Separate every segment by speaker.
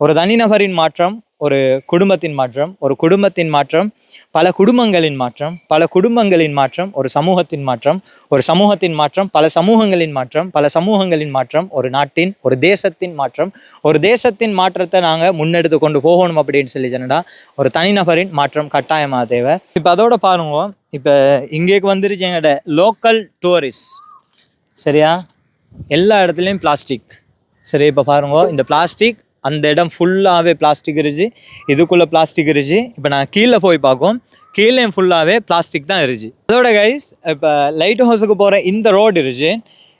Speaker 1: ஒரு தனிநபரின் மாற்றம் ஒரு குடும்பத்தின் மாற்றம், ஒரு குடும்பத்தின் மாற்றம் பல குடும்பங்களின் மாற்றம், பல குடும்பங்களின் மாற்றம் ஒரு சமூகத்தின் மாற்றம், ஒரு சமூகத்தின் மாற்றம் பல சமூகங்களின் மாற்றம், பல சமூகங்களின் மாற்றம் ஒரு நாட்டின் ஒரு தேசத்தின் மாற்றம். ஒரு தேசத்தின் மாற்றத்தை நாங்கள் முன்னெடுத்து கொண்டு போகணும் அப்படின்னு சொல்லி சொன்னா ஒரு தனிநபரின் மாற்றம் கட்டாயமாக தேவை. இப்போ அதோட பாருங்க, இப்போ இங்கேக்கு வந்துருச்சு எங்களோட லோக்கல் டூரிஸ்ட். சரியா, எல்லா இடத்துலையும் பிளாஸ்டிக். சரி, இப்போ பாருங்க, இந்த பிளாஸ்டிக் அந்த இடம் ஃபுல்லாகவே பிளாஸ்டிக் இருந்துச்சு, இதுக்குள்ளே பிளாஸ்டிக் இருந்துச்சு. இப்போ நான் கீழே போய் பார்ப்போம், கீழே ஃபுல்லாகவே பிளாஸ்டிக் தான் இருந்துச்சு. அதோட கைஸ், இப்போ லைட் ஹவுஸுக்கு போகிற இந்த ரோடு இருந்துச்சு.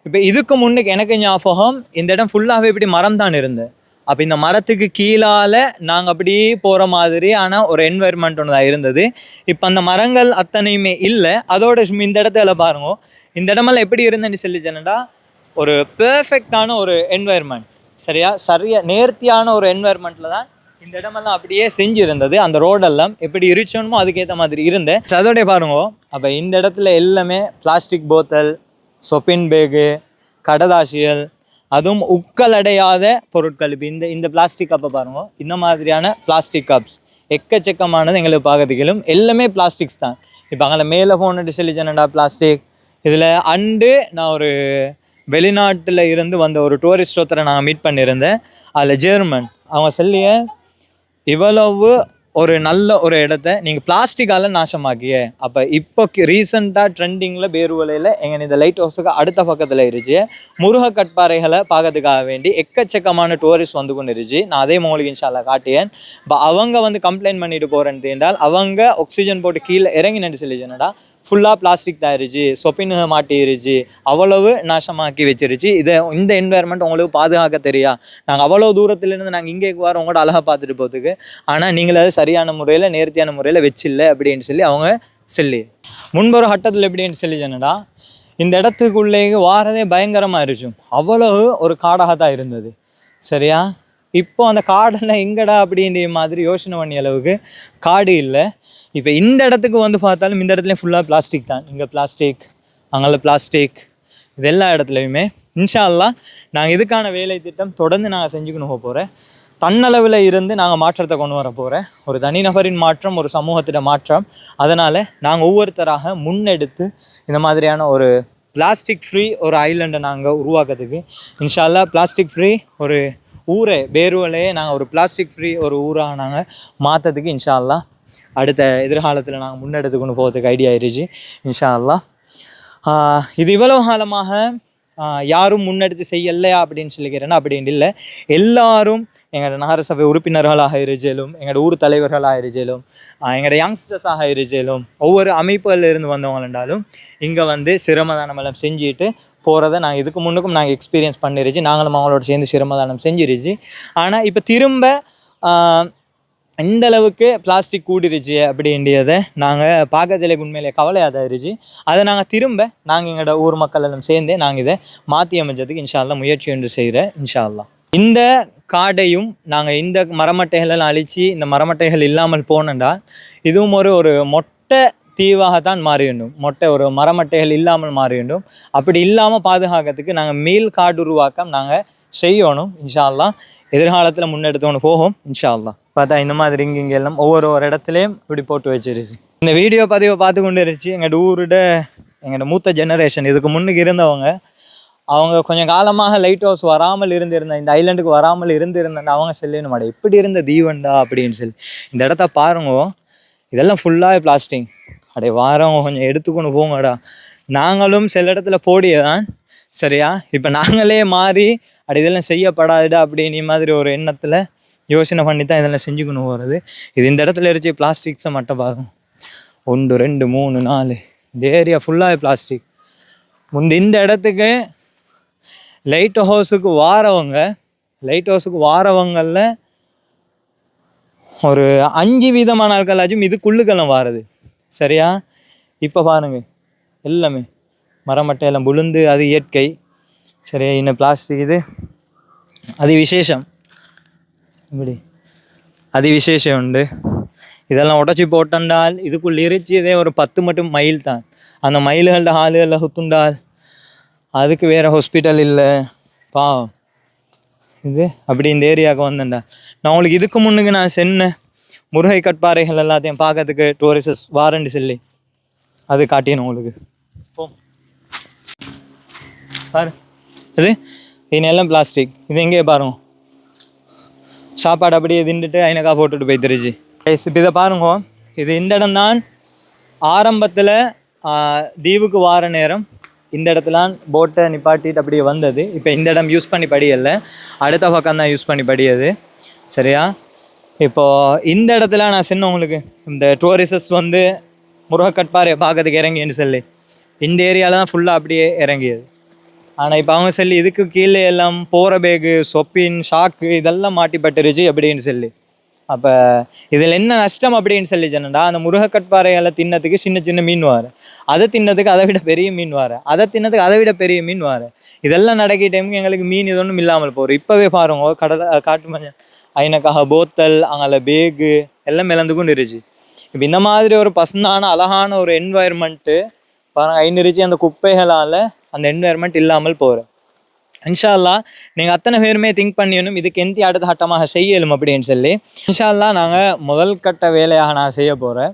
Speaker 1: இப்போ இதுக்கு முன்னுக்கு எனக்கு ஞாபகம் இந்த இடம் ஃபுல்லாகவே இப்படி மரம் தான் இருந்தது. அப்போ இந்த மரத்துக்கு கீழால் நாங்கள் அப்படி போகிற மாதிரி ஆனால் ஒரு என்வைர்மெண்ட் ஒன்று தான் இருந்தது. இப்போ அந்த மரங்கள் அத்தனையுமே இல்லை. அதோட இந்த இடத்துல பாருங்க, இந்த இடமெல்லாம் எப்படி இருந்தேன்னு சொல்லி சொன்னா ஒரு பெர்ஃபெக்டான ஒரு என்வைர்மெண்ட். சரியா நேர்த்தியான ஒரு என்வைர்மெண்ட்டில் தான் இந்த இடமெல்லாம் அப்படியே செஞ்சுருந்தது. அந்த ரோடெல்லாம் எப்படி இருக்கணுமோ அதுக்கேற்ற மாதிரி இருந்தேன். அதோடைய பாருங்க, அப்போ இந்த இடத்துல எல்லாமே பிளாஸ்டிக் போத்தல், சொப்பின் பேகு, கடதாசியல், அதுவும் உக்கலடையாத பொருட்கள். இப்போ இந்த பிளாஸ்டிக் கப்பை பாருங்க, இந்த மாதிரியான பிளாஸ்டிக் கப்ஸ் எக்கச்சக்கமானது எங்களுக்கு பார்க்கறதுக்கும் எல்லாமே பிளாஸ்டிக்ஸ் தான். இப்போ அங்கே மேலே போனட்டு சொல்லி சொன்னா பிளாஸ்டிக். இதில் நான் ஒரு வெளிநாட்டில் இருந்து வந்த ஒரு டூரிஸ்ட் ஒருத்தரை நாங்கள் மீட் பண்ணியிருந்தேன். அதில் ஜெர்மன் அவங்க சொல்லிய இவ்வளவு ஒரு நல்ல ஒரு இடத்த நீங்கள் பிளாஸ்டிக்கால் நாசமாக்கிய. அப்போ இப்போ ரீசெண்டாக ட்ரெண்டிங்கில் பேருவலையில் எங்கள் இந்த லைட் ஹவுஸுக்கு அடுத்த பக்கத்தில் இருந்துச்சு முருக கட்பாறைகளை பார்க்கறதுக்காக வேண்டி எக்கச்சக்கமான டூரிஸ்ட் வந்து கொண்டு இருந்துச்சு. நான் அதே உங்களுக்கு இன்ஷால்லா காட்டியேன். இப்போ அவங்க வந்து கம்ப்ளைண்ட் பண்ணிட்டு போகிறேன்னு என்றால் அவங்க ஆக்சிஜன் போட்டு கீழே இறங்கினு சொல்லிச்சுனடா ஃபுல்லாக பிளாஸ்டிக் தான் இருந்துச்சு, சொப்பின்னு மாட்டிருச்சு, அவ்வளவு நாசமாக்கி வச்சிருச்சு. இந்த என்வாயர்மெண்ட் உங்களுக்கு பாதுகாக்க தெரியா? நாங்கள் அவ்வளோ தூரத்துலேருந்து நாங்கள் இங்கே வர உங்களோட அழகாக பார்த்துட்டு போகிறதுக்கு, ஆனால் நீங்களே அது சரியான முறையில் நேர்த்தியான முறையில் வச்சில்லை அப்படின்னு சொல்லி அவங்க சொல்லி முன்பொரு கட்டத்தில் எப்படின்னு சொல்லி சொன்னடா இந்த இடத்துக்குள்ளே வாரதே பயங்கரமாக இருந்துச்சு. அவ்வளவு ஒரு காடாக தான் இருந்தது. சரியா, இப்போ அந்த காடெல்லாம் எங்கடா அப்படின்ற மாதிரி யோசனை பண்ணிய அளவுக்கு காடு இல்லை. இப்போ இந்த இடத்துக்கு வந்து பார்த்தாலும் இந்த இடத்துலையும் ஃபுல்லாக பிளாஸ்டிக் தான். இங்கே பிளாஸ்டிக், அங்கே பிளாஸ்டிக், இது எல்லா இடத்துலையுமே. இன்ஷா அல்லாஹ் நாங்கள் இதுக்கான வேலை திட்டம் தொடர்ந்து நாங்கள் செஞ்சுக்கணும் போகிறேன். தன்னளவில் இருந்து நாங்கள் மாற்றத்தை கொண்டு வர போகிறேன். ஒரு தனிநபரின் மாற்றம் ஒரு சமூகத்திட மாற்றம். அதனால் நாங்கள் ஒவ்வொருத்தராக முன்னெடுத்து இந்த மாதிரியான ஒரு பிளாஸ்டிக் ஃப்ரீ ஒரு ஐலண்டை நாங்கள் உருவாக்குறதுக்கு இன்ஷா அல்லாஹ் பிளாஸ்டிக் ஃப்ரீ ஒரு ஊரை பேருவலையே நாங்கள் ஒரு பிளாஸ்டிக் ஃப்ரீ ஒரு ஊராக நாங்கள் மாற்றத்துக்கு இன்ஷா அல்லாஹ் அடுத்த எதிர்காலத்தில் நாங்கள் முன்னெடுத்து கொண்டு போகிறதுக்கு ஐடியா ஆயிடுச்சு இன்ஷா அல்லாஹ். இது இவ்வளவு காலமாக யாரும் முன்னெடுத்து செய்யலையா அப்படின்னு சொல்லிக்கிறேன்னா அப்படின்னு இல்லை. எல்லாரும் எங்களோட நகரசபை உறுப்பினர்களாக இருச்சலும், எங்களோட ஊர் தலைவர்களாக இருச்சலும், எங்களோட யங்ஸ்டர்ஸாக இருச்சலும், ஒவ்வொரு அமைப்புகளில் இருந்து வந்தவங்க இருந்தாலும் இங்கே வந்து சிரமதானம் எல்லாம் செஞ்சுட்டு போகிறத நாங்கள் இதுக்கு முன்னுக்கும் நாங்கள் எக்ஸ்பீரியன்ஸ் பண்ணிருச்சு. நாங்களும் அவங்களோட சேர்ந்து சிரமதானம் செஞ்சிருச்சு. ஆனால் இப்போ திரும்ப இந்த அளவுக்கு பிளாஸ்டிக் கூடிருச்சு அப்படின்றதை நாங்கள் பார்க்கறதுல உண்மையிலே கவலையாக தான் இருந்துச்சு. அதை நாங்கள் எங்களோட ஊர் மக்கள் எல்லாம் சேர்ந்தே நாங்கள் இதை மாற்றி அமைச்சதுக்கு இன்ஷா அல்லாஹ் முயற்சி ஒன்று செய்கிறேன் இன்ஷா அல்லாஹ். இந்த காடையும் நாங்கள் இந்த மரமட்டைகளெல்லாம் அழித்து இந்த மரமட்டைகள் இல்லாமல் போனென்றால் இதுவும் ஒரு மொட்டை தீவாகத்தான் மாற வேண்டும். ஒரு மரமட்டைகள் இல்லாமல் மாற வேண்டும். அப்படி இல்லாமல் பாதுகாக்கிறதுக்கு நாங்கள் மீள் காடு உருவாக்கம் நாங்கள் செய்யணும் இன்ஷா அல்லாஹ். எதிர்காலத்தில் முன்னெடுத்தோன்னு போகும் இன்ஷா அல்லாஹ். பார்த்தா இந்த மாதிரி இங்கே எல்லாம் ஒவ்வொரு இடத்துலையும் இப்படி போட்டு வச்சிருச்சு. இந்த வீடியோ பதிவை பார்த்து கொண்டு இருந்துச்சு எங்களோட மூத்த ஜெனரேஷன் இதுக்கு முன்னுக்கு இருந்தவங்க. அவங்க கொஞ்சம் காலமாக லைட் ஹவுஸ் வராமல் இருந்திருந்தேன், இந்த ஐலண்டுக்கு வராமல் இருந்திருந்தேன். அவங்க சொல்லணும் மாட்டேன் இப்படி இருந்த தீவண்டா அப்படின்னு சொல்லி. இந்த இடத்த பாருங்க, இதெல்லாம் ஃபுல்லாக பிளாஸ்டிக். வாரவங்க கொஞ்சம் எடுத்துக்கொண்டு போங்கடா. நாங்களும் சில இடத்துல போடியதான். சரியா, இப்போ நாங்களே மாறி இதெல்லாம் செய்யப்படாதுடா அப்படின்னு மாதிரி ஒரு எண்ணத்தில் யோசனை பண்ணி தான் இதெல்லாம் செஞ்சுக்கணும் போகிறது. இது இந்த இடத்துல இருந்துச்சு பிளாஸ்டிக்ஸை மட்டும் பாருங்க. 1 2 3 4 இந்த ஏரியா ஃபுல்லாக பிளாஸ்டிக். இந்த இடத்துக்கு லைட் ஹவுஸுக்கு வாரவங்களில் ஒரு 5 வீதமான ஆட்களாச்சும் இதுக்குள்ளுக்கெல்லாம் வாரது. சரியா, இப்போ பாருங்க எல்லாமே மரமட்டையெல்லாம் விழுந்து அது இயற்கை. சரியா, இன்னும் பிளாஸ்டிக் இது அது விசேஷம். இப்படி அது விசேஷம் உண்டு. இதெல்லாம் உடச்சி போட்டால் இதுக்குள்ள இதே ஒரு 10 மட்டும் மைல் தான். அந்த மைல்கள ஆளுகளில் சுத்துண்டால் அதுக்கு வேறு ஹாஸ்பிட்டல் இல்லை. பாவம், இது அப்படி இந்த ஏரியாவுக்கு வந்தேன்டா. நான் உங்களுக்கு இதுக்கு முன்னுக்கு நான் சென்ன முருகை கட்பாறைகள் எல்லாத்தையும் பார்க்கறதுக்கு டூரிஸ்ட் வாரண்டி சொல்லி அது காட்டியணும் உங்களுக்கு. பாரு இது இதெல்லாம் பிளாஸ்டிக். இது எங்கேயே பாருங்க, சாப்பாடு அப்படியே தின்னுட்டு ஐநக்கா போட்டுட்டு போய்த்துருச்சு. இப்போ இதை பாருங்க, இது இந்த இடம் தான் ஆரம்பத்தில் தீவுக்கு வார நேரம் இந்த இடத்துலாம் போட்டை நிப்பாட்டிட்டு அப்படியே வந்தது. இப்போ இந்த இடம் யூஸ் பண்ணி படியலை, அடுத்த பக்கம் தான் யூஸ் பண்ணி படியது. சரியா? இப்போது இந்த இடத்துல நான் சொன்ன உங்களுக்கு இந்த டூரிஸ்ட் வந்து முருகக்கட்பாறையை பார்க்கறதுக்கு இறங்கின்னு சொல்லி இந்த ஏரியாவில் தான் ஃபுல்லாக அப்படியே இறங்கியது. ஆனால் இப்போ அவங்க சொல்லி இதுக்கு கீழே எல்லாம் போகிற பேகு, சொப்பின், ஷாக்கு இதெல்லாம் மாட்டிப்பட்டுருச்சு அப்படின்னு சொல்லி. அப்போ இதில் என்ன நஷ்டம் அப்படின்னு சொல்லி சொன்னா, அந்த முருகக்கட்பாறைகளை தின்னதுக்கு சின்ன சின்ன மீன் வாரு, அதை தின்னதுக்கு அதை விட பெரிய மீன் வாரு, அதை தின்னதுக்கு அதை விட பெரிய மீன் வாரு. இதெல்லாம் நடக்கிற டைமுக்கு எங்களுக்கு மீன் இது ஒன்றும் இல்லாமல் போகிறோம். இப்போவே பாருங்க, காட்டு மஞ்சள் ஐநக்காக போத்தல் அங்கே பேகு எல்லாம் மிளந்துக்கும் இருந்துச்சு. இப்போ இந்த மாதிரி ஒரு பசுந்தான அழகான ஒரு என்வாயர்மெண்ட்டு பாருங்கள் ஐநூறுச்சு. அந்த குப்பைகளால் அந்த என்வாயர்மெண்ட் இல்லாமல் போகிறேன். இன்ஷா அல்லாஹ் நீங்கள் அத்தனை பேருமே திங்க் பண்ணிடணும் இதுக்கு எந்த அடுத்த கட்டமாக செய்யலும் அப்படின்னு சொல்லி. இன்ஷா அல்லாஹ் நாங்கள் முதல் கட்ட வேலையாக நான் செய்ய போகிறேன்.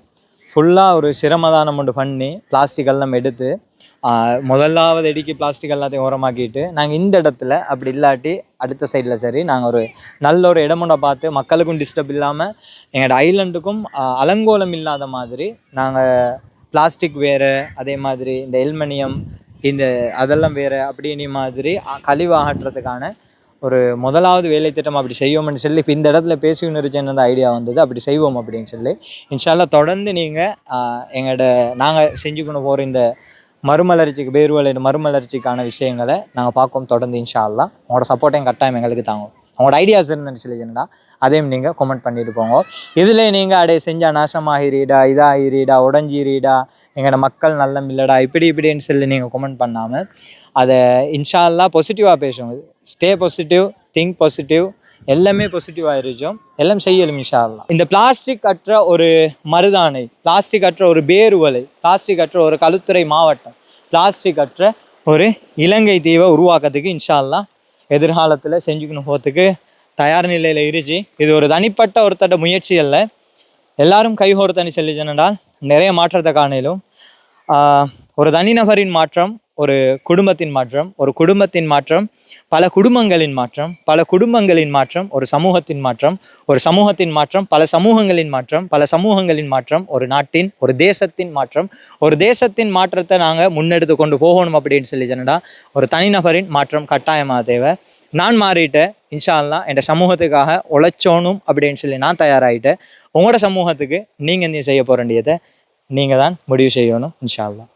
Speaker 1: ஃபுல்லாக ஒரு சிரமதானம் ஒன்று பண்ணி பிளாஸ்டிக் எல்லாம் எடுத்து முதலாவது அடிக்கி பிளாஸ்டிக் எல்லாத்தையும் உரமாக்கிட்டு நாங்கள் இந்த இடத்துல அப்படி இல்லாட்டி அடுத்த சைடில் சரி நாங்கள் ஒரு நல்ல ஒரு இடமுறை பார்த்து மக்களுக்கும் டிஸ்டர்ப் இல்லாமல் எங்களோட ஐலண்டுக்கும் அலங்கோலம் இல்லாத மாதிரி நாங்கள் பிளாஸ்டிக் வேறு, அதே மாதிரி இந்த எல்மனியம் இந்த அதெல்லாம் வேறு அப்படின்னு மாதிரி கழிவு அகற்றுறதுக்கான ஒரு முதலாவது வேலை திட்டம் அப்படி செய்வோம்னு சொல்லி இப்போ இந்த இடத்துல பேசிக்கணும் இருந்துச்சு ஐடியா வந்தது. அப்படி செய்வோம் அப்படின்னு சொல்லி இன்ஷா அல்லாஹ் தொடர்ந்து நீங்கள் எங்களோட நாங்கள் செஞ்சுக்கணும் போகிற இந்த மறுமலர்ச்சிக்கு பேர்வலையோட மறுமலர்ச்சிக்கான விஷயங்களை நாங்கள் பார்ப்போம் தொடர்ந்து இன்ஷா அல்லாஹ். உங்களோட சப்போர்ட்டையும் கட்டாயம் எங்களுக்கு தாங்க. உங்களோட ஐடியாஸ் இருந்துன்னு சொல்லிச்சுன்னா அதையும் நீங்கள் கமெண்ட் பண்ணிட்டு போங்க. இதில் நீங்கள் அடைய செஞ்சால் நாசமாகிறீடா, இதாகிறீடா, உடஞ்சிரீடா, எங்களோட மக்கள் நல்லம் இல்லைடா இப்படின்னு சொல்லி நீங்கள் கமெண்ட் பண்ணாமல் அதை இன்ஷா அல்லாஹ் பாசிட்டிவாக பேசுவோம். ஸ்டே பாசிட்டிவ், திங்க் பாசிட்டிவ், எல்லாமே பாசிட்டிவாக இருக்கும், எல்லாம் செய்யலும் இன்ஷா அல்லாஹ். இந்த பிளாஸ்டிக் அற்ற ஒரு மருதானை, பிளாஸ்டிக் அற்ற ஒரு பேருவலை, பிளாஸ்டிக் அற்ற ஒரு களுத்துறை மாவட்டம், பிளாஸ்டிக் அற்ற ஒரு இலங்கை தீவை உருவாக்குறதுக்கு இன்ஷா அல்லாஹ் எதிர்காலத்தில் செஞ்சுக்கணும் போகிறதுக்கு தயார் நிலையில் இருந்துச்சு. இது ஒரு தனிப்பட்ட ஒருத்தட்ட முயற்சி அல்ல, எல்லாரும் கைகோர்த்தனி சொல்லி சொன்னால் நிறைய மாற்றத்தை காணலும். ஒரு தனிநபரின் மாற்றம், ஒரு குடும்பத்தின் மாற்றம், ஒரு குடும்பத்தின் மாற்றம் பல குடும்பங்களின் மாற்றம், பல குடும்பங்களின் மாற்றம் ஒரு சமூகத்தின் மாற்றம், ஒரு சமூகத்தின் மாற்றம் பல சமூகங்களின் மாற்றம், பல சமூகங்களின் மாற்றம் ஒரு நாட்டின், ஒரு தேசத்தின் மாற்றம். ஒரு தேசத்தின் மாற்றத்தை நாங்கள் முன்னெடுத்து கொண்டு போகணும் அப்படின்னு சொல்லி சொன்னால் ஒரு தனிநபரின் மாற்றம் கட்டாயமாக தேவை. நான் மாறிட்டேன் இன்ஷா அல்லாஹ், என் சமூகத்துக்காக உழைச்சோணும் அப்படின்னு சொல்லி நான் தயாராகிட்டேன். உங்களோட சமூகத்துக்கு நீங்கள் என்ன செய்ய போகிற வேண்டியதை நீங்கள் தான் முடிவு செய்யணும் இன்ஷா அல்லாஹ்.